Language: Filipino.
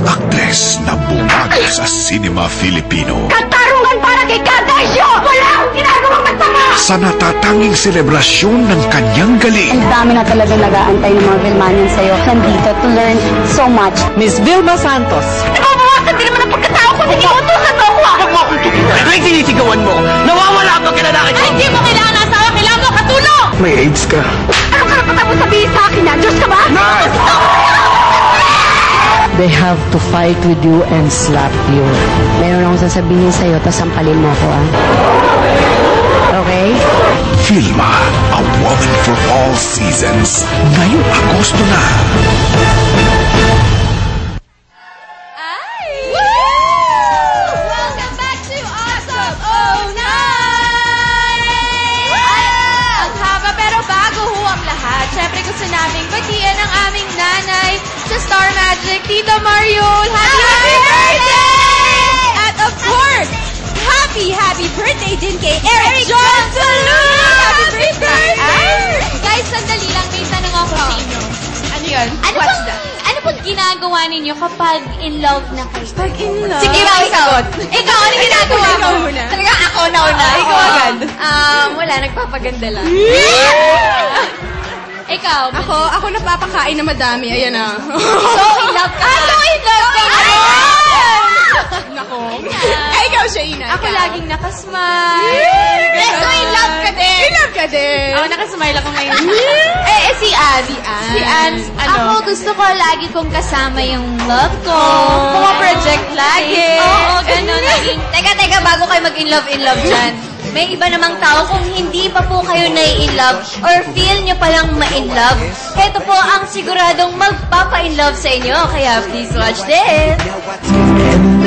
aktres na bumag sa sinema Filipino. Katarungan para kay Kadaisyo! Wala akong ginagawang masama! Sa natatanging selebrasyon ng kanyang galing. Ang dami na talaga nag-aantay ng mga Vilmanian sa'yo. Nandito to learn so much. Miss Vilma Santos. Nababawasan din naman ang pagkatao ko. Sige, utusan mo ako! Huwag mo akong tutunan. Ay, sinisigawan mo. Nawawala ang pagkalalaki ko. Ay, hindi mo kailangan ng asawa. Kailangan mo katulong! May AIDS ka. Anong karapatan mo sabihin sa akin na? Diyos ka ba? Nay! They have to fight with you and slap you. Meron akong sasabihin sa'yo, tas sampalin mo ako, ah. Okay? Vilma, a woman for all seasons. Ngayong Agosto na. Welcome back to Awesome 09! Ang haba pero bago ho ang lahat. Siyempre gusto naming bagian ang aming nanay sa Star Magic, Tito Mariol. Happy birthday! At of course, happy birthday din kay Eric John Salud! Happy birthday! Guys, sandali lang. May tanong ako sa inyo. Ano yun? Ano pong ginagawa ninyo kapag in love na kayo? Pag in love? Sige, ikaw. Ikaw, ano ginagawa mo? Talaga ako na una. Ikaw agad. Wala, nagpapaganda lang. Ikaw. Ako napapakain na madami. Ayan na. So in love ka. So in love ka na. Nako. Ay, ikaw siya, Ina. Ako laging nakasmile. So in love ka din. In love ka din. Ako nakasmile ako ngayon. Si Anne. Si Anne, Ako gusto ko lagi kong kasama yung love ko. Puma-project lagi. Oo, ganun. Teka, bago kayo mag-in love dyan. May iba namang tao kung hindi pa po kayo nai-in-love or feel nyo palang ma-in-love, heto po ang siguradong magpapa-in-love sa inyo. Kaya please watch this. And